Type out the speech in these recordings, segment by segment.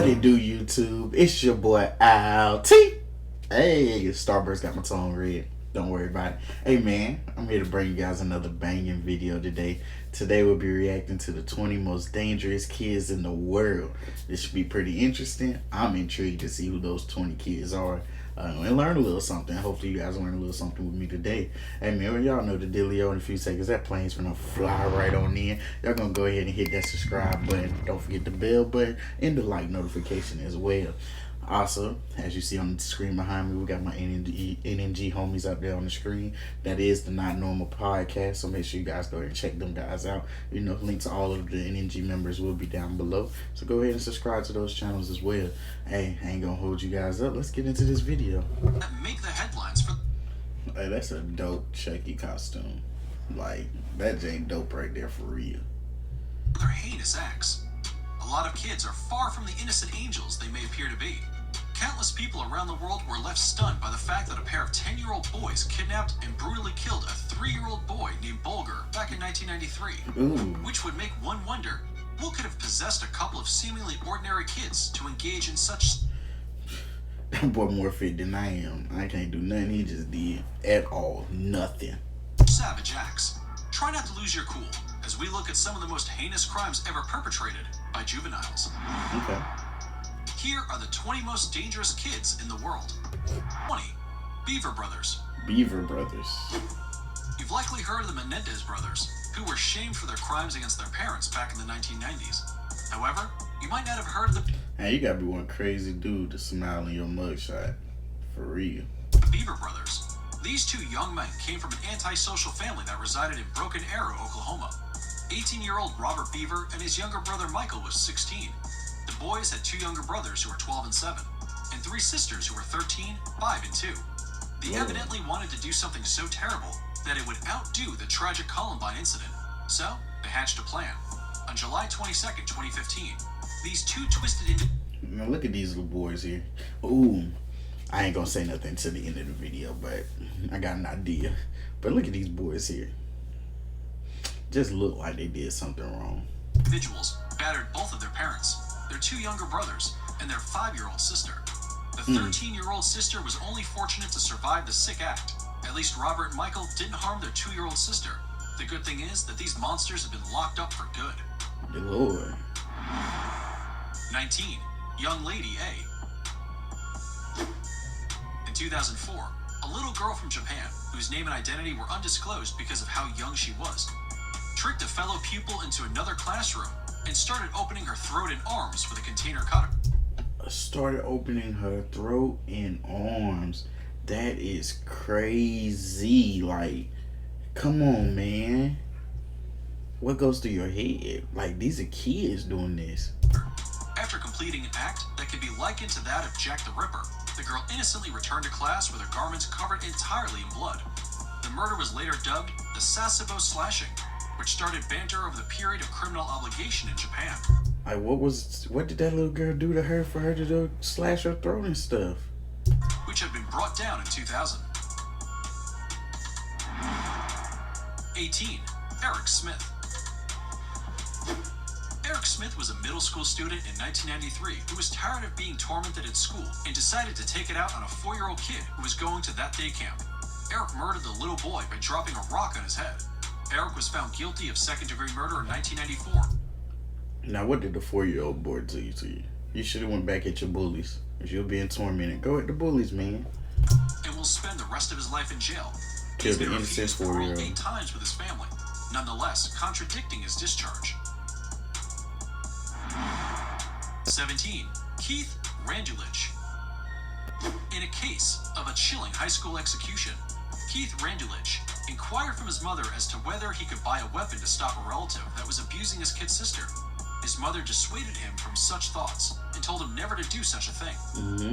it do, YouTube? It's your boy AlTee. Hey, Starburst got my tongue red. Don't worry about it. Hey man, I'm here to bring you guys another banging video today. Today we'll be reacting to the 20 most dangerous kids in the world. This should be pretty interesting. I'm intrigued to see who those 20 kids are. And learn a little something. Hopefully you guys learn a little something with me today. Hey man, y'all know the dealio. In a few seconds, that plane's gonna fly right on in. Y'all gonna go ahead and hit that subscribe button. Don't forget the bell button and the like notification as well. Also, as you see on the screen behind me, we got my NNG homies up there on the screen. That is the Not Normal podcast, so make sure you guys go ahead and check them guys out. You know, links to all of the NNG members will be down below, so go ahead and subscribe to those channels as well. Hey, I ain't gonna hold you guys up. Let's get into this video. Make the headlines for. Hey, that's a dope Chucky costume. Like, that ain't dope right there for real. Their heinous acts. A lot of kids are far from the innocent angels they may appear to be. Countless people around the world were left stunned by the fact that a pair of 10-year-old boys kidnapped and brutally killed a 3-year-old boy named Bulger back in 1993. Ooh. Which would make one wonder, what could have possessed a couple of seemingly ordinary kids to engage in such... That boy more fit than I am. I can't do nothing he just did at all. Nothing. savage acts. Try not to lose your cool as we look at some of the most heinous crimes ever perpetrated by juveniles. Okay. Here are the 20 most dangerous kids in the world. 20. Beaver Brothers. Beaver Brothers. You've likely heard of the Menendez brothers, who were shamed for their crimes against their parents back in the 1990s. However, you might not have heard of the Hey, you gotta be one crazy dude to smile in your mugshot. For real. Beaver Brothers. These two young men came from an antisocial family that resided in Broken Arrow, Oklahoma. 18-year-old Robert Beaver and his younger brother Michael was 16. The boys had 2 younger brothers who were 12 and 7, and 3 sisters who were 13, 5, and 2. They evidently wanted to do something so terrible that it would outdo the tragic Columbine incident. So, they hatched a plan. On July 22nd, 2015, these two twisted into... Now look at these little boys here. Ooh, I ain't gonna say nothing to the end of the video, but I got an idea. But look at these boys here. Just look like they did something wrong. Individuals battered both of their parents, their 2 younger brothers, and their 5-year-old sister. The 13-year-old sister was only fortunate to survive the sick act. At least Robert and Michael didn't harm their 2-year-old sister. The good thing is that these monsters have been locked up for good. Good Lord. 19. Young Lady A. In 2004, a little girl from Japan, whose name and identity were undisclosed because of how young she was, tricked a fellow pupil into another classroom and started opening her throat and arms with a container cutter. Started opening her throat and arms. That is crazy. Like, come on, man. What goes through your head? Like, these are kids doing this. After completing an act that could be likened to that of Jack the Ripper, the girl innocently returned to class with her garments covered entirely in blood. The murder was later dubbed the Sasebo slashing, which started banter over the period of criminal obligation in Japan. Like, what did that little girl do to her for her to slash her throat and stuff? Which had been brought down in 2000. 18. Eric Smith. Eric Smith was a middle school student in 1993 who was tired of being tormented at school and decided to take it out on a 4-year-old kid who was going to that day camp. Eric murdered the little boy by dropping a rock on his head. Eric was found guilty of second-degree murder in 1994. Now, what did the 4-year-old boy do to you? You should have went back at your bullies. If you're being tormented, go at the bullies, man. And will spend the rest of his life in jail. Kill He's the been innocent refused parole 4-year-old. 8 times with his family, nonetheless contradicting his discharge. 17. Keith Randulich. In a case of a chilling high school execution, Keith Randulich inquired from his mother as to whether he could buy a weapon to stop a relative that was abusing his kid sister. His mother dissuaded him from such thoughts and told him never to do such a thing.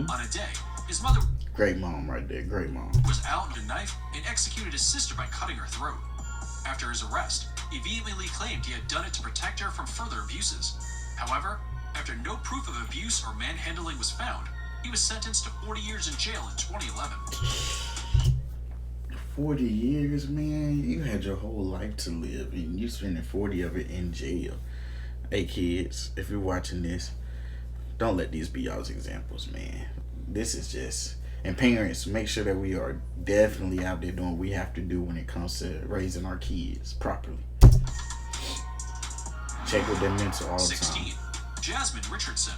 On a day, his mother Great mom right there. Great mom. was out with a knife and executed his sister by cutting her throat. After his arrest, he vehemently claimed he had done it to protect her from further abuses. However, after no proof of abuse or manhandling was found, he was sentenced to 40 years in jail in 2011. 40 years, man. You had your whole life to live, and you spending 40 of it in jail. Hey, kids, if you're watching this, Don't let these be y'all's examples, man. This is just, and parents, make sure that we are definitely out there doing what we have to do when it comes to raising our kids properly. Check with their mental all the 16. time. Jasmine Richardson.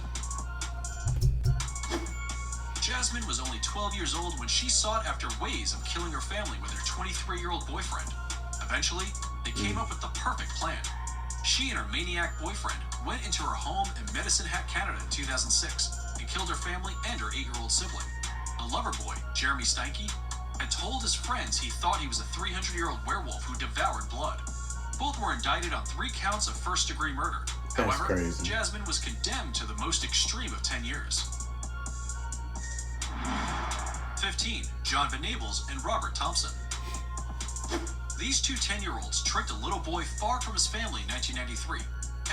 Jasmine was only 12 years old when she sought after ways of killing her family with her 23-year-old boyfriend. Eventually, they came up with the perfect plan. She and her maniac boyfriend went into her home in Medicine Hat, Canada in 2006 and killed her family and her 8-year-old sibling. The lover boy, Jeremy Steinke, had told his friends he thought he was a 300-year-old werewolf who devoured blood. Both were indicted on 3 counts of first-degree murder. That's However, crazy. Jasmine was condemned to the most extreme of 10 years. 15. John Venables and Robert Thompson. These two 10-year-olds tricked a little boy far from his family in 1993,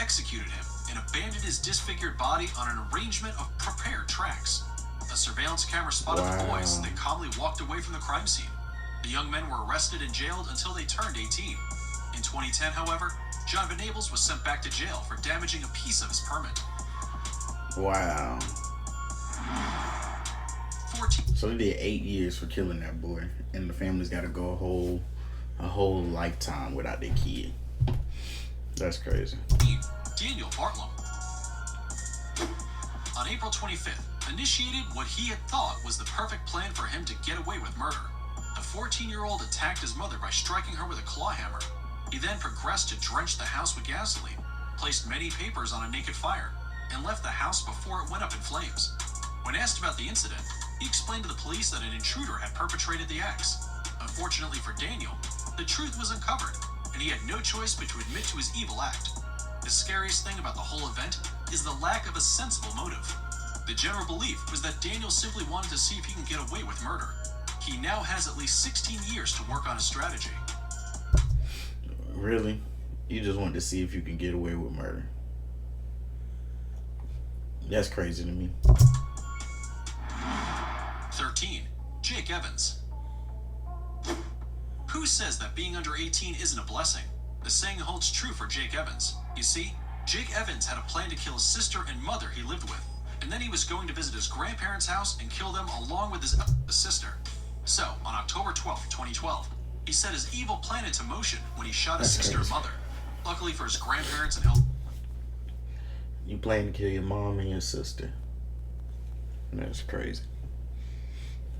executed him, and abandoned his disfigured body on an arrangement of prepared tracks. A surveillance camera spotted the boys, and they calmly walked away from the crime scene. The young men were arrested and jailed until they turned 18. In 2010, however, John Venables was sent back to jail for damaging a piece of his permit. Wow. 14. So they did 8 years for killing that boy, and the family's got to go a whole lifetime without their kid. That's crazy. Daniel Bartlum. On April 25th, initiated what he had thought was the perfect plan for him to get away with murder. The 14-year-old attacked his mother by striking her with a claw hammer. He then progressed to drench the house with gasoline, placed many papers on a naked fire, and left the house before it went up in flames. When asked about the incident, he explained to the police that an intruder had perpetrated the acts. Unfortunately for Daniel, the truth was uncovered, and he had no choice but to admit to his evil act. The scariest thing about the whole event is the lack of a sensible motive. The general belief was that Daniel simply wanted to see if he can get away with murder. He now has at least 16 years to work on a strategy. Really? You just wanted to see if you can get away with murder? That's crazy to me. 13. Jake Evans. Who says that being under 18 isn't a blessing? The saying holds true for Jake Evans. You see, Jake Evans had a plan to kill his sister and mother he lived with, and then he was going to visit his grandparents' house and kill them along with his sister. So, on October 12, 2012, he set his evil plan into motion when he shot his sister and mother. Luckily for his grandparents and help. You plan to kill your mom and your sister. That's crazy.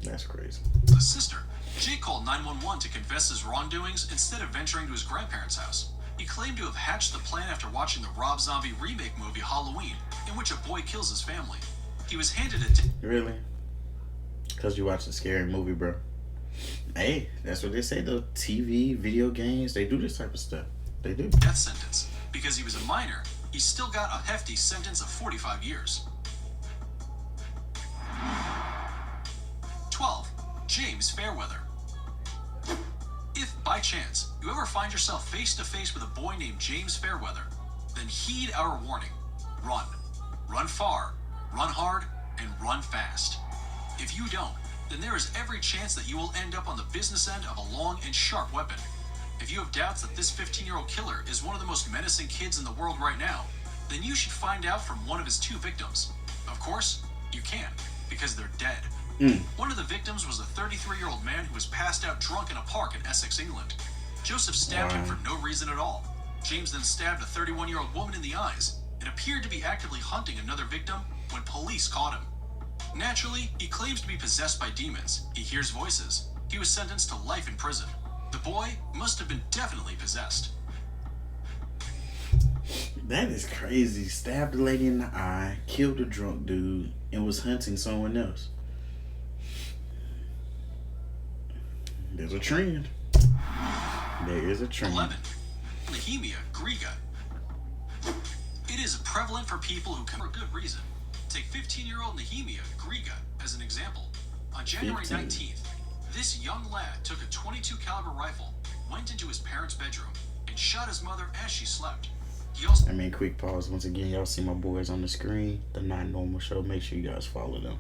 That's crazy. The sister, Jake called 911 to confess his wrongdoings instead of venturing to his grandparents' house. He claimed to have hatched the plan after watching the Rob Zombie remake movie Halloween, in which a boy kills his family. He was handed a Really? Because you watched a scary movie, bro. Hey, that's what they say though. TV, video games, they do this type of stuff. They do. death sentence. Because he was a minor, he still got a hefty sentence of 45 years. 12. James Fairweather. If, by chance, you ever find yourself face to face with a boy named James Fairweather, then heed our warning. Run. Run far, run hard, and run fast. If you don't, then there is every chance that you will end up on the business end of a long and sharp weapon. If you have doubts that this 15-year-old killer is one of the most menacing kids in the world right now, then you should find out from one of his 2 victims. Of course, you can, because they're dead. One of the victims was a 33-year-old man who was passed out drunk in a park in Essex, England. Joseph stabbed him for no reason at all. James then stabbed a 31-year-old woman in the eyes and appeared to be actively hunting another victim when police caught him. Naturally, he claims to be possessed by demons. He hears voices. He was sentenced to life in prison. The boy must have been definitely possessed. That is crazy. Stabbed a lady in the eye, killed a drunk dude, and was hunting someone else. There's a trend. There is a trend. 11. Nehemia Griga. It is prevalent for people who come for good reason. Take 15-year-old Nehemia Griga as an example. On January 19th, this young lad took a .22 caliber rifle, went into his parents' bedroom, and shot his mother as she slept. He also... quick pause. Once again, y'all see my boys on the screen, The Not Normal Show. Make sure you guys follow them.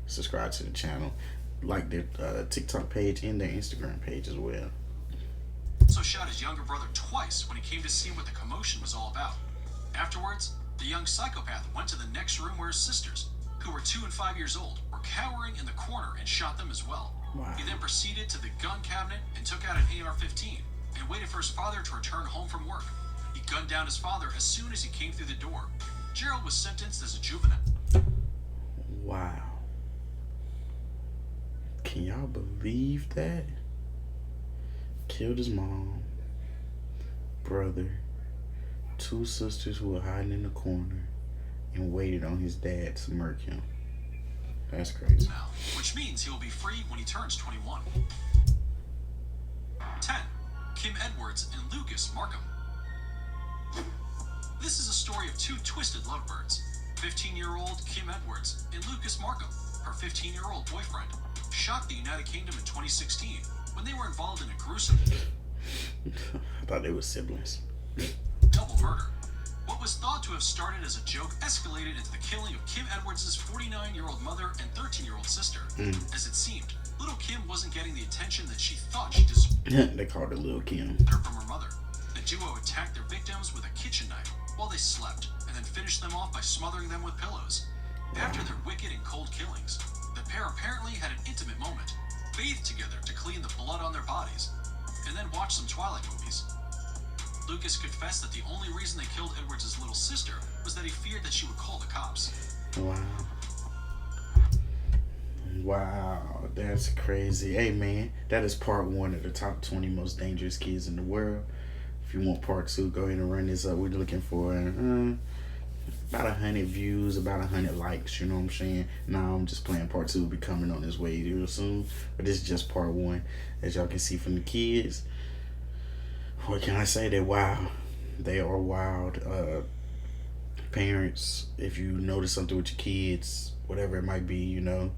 Subscribe to the channel. Like their TikTok page and their Instagram page as well. also shot his younger brother twice when he came to see what the commotion was all about. Afterwards, The young psychopath went to the next room where his sisters, who were 2 and 5 years old, were cowering in the corner and shot them as well. Wow. He then proceeded to the gun cabinet and took out an AR-15 and waited for his father to return home from work. He gunned down his father as soon as he came through the door. Gerald was sentenced as a juvenile. Wow. Can y'all believe that? Killed his mom, brother, 2 sisters who were hiding in the corner, and waited on his dad to murk him. That's crazy. Now, which means he will be free when he turns 21. 10. Kim Edwards and Lucas Markham. This is a story of 2 twisted lovebirds. 15-year-old Kim Edwards and Lucas Markham, her 15-year-old boyfriend, shocked the United Kingdom in 2016 when they were involved in a gruesome I thought they were siblings. double murder. What was thought to have started as a joke escalated into the killing of Kim Edwards' 49-year-old mother and 13-year-old sister. As it seemed, little Kim wasn't getting the attention that she thought she deserved. They called her Little Kim. From her mother. The duo attacked their victims with a kitchen knife while they slept, and then finished them off by smothering them with pillows. After their wicked and cold killings, the pair apparently had an intimate moment, bathed together to clean the blood on their bodies, and then watched some Twilight movies. Lucas confessed that the only reason they killed Edwards' little sister was that he feared that she would call the cops. Wow. Wow, that's crazy. Hey man, that is part 1 of the top 20 most dangerous kids in the world. If you want part 2, go ahead and run this up. We're looking for about 100 views, about 100 likes, you know what I'm saying? Now I'm just playing part 2 will be coming on this way real soon. But this is just part 1. As y'all can see from the kids. What can I say? They're wild. They are wild. Parents, if you notice something with your kids, whatever it might be, you know,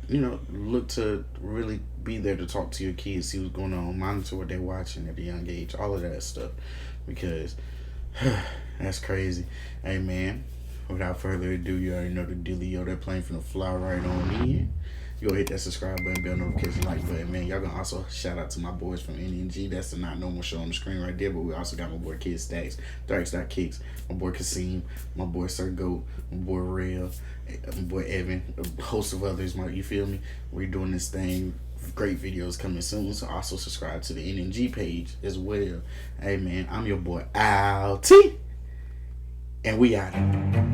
look to really be there to talk to your kids, see what's going on, monitor what they're watching at a young age, all of that stuff, because that's crazy. Hey man, without further ado, you already know the dealio. They're playing from the fly right on in. You go hit that subscribe button, bell notification, like button, man. Y'all gonna also shout out to my boys from NNG. That's the not normal show on the screen right there. But we also got my boy Kid Stacks, Kicks, my boy Kasim, my boy Sir Goat, my boy Real, my boy Evan, a host of others. You feel me? We're doing this thing. Great videos coming soon. So also subscribe to the NNG page as well. Hey man, I'm your boy AlTee, and we out.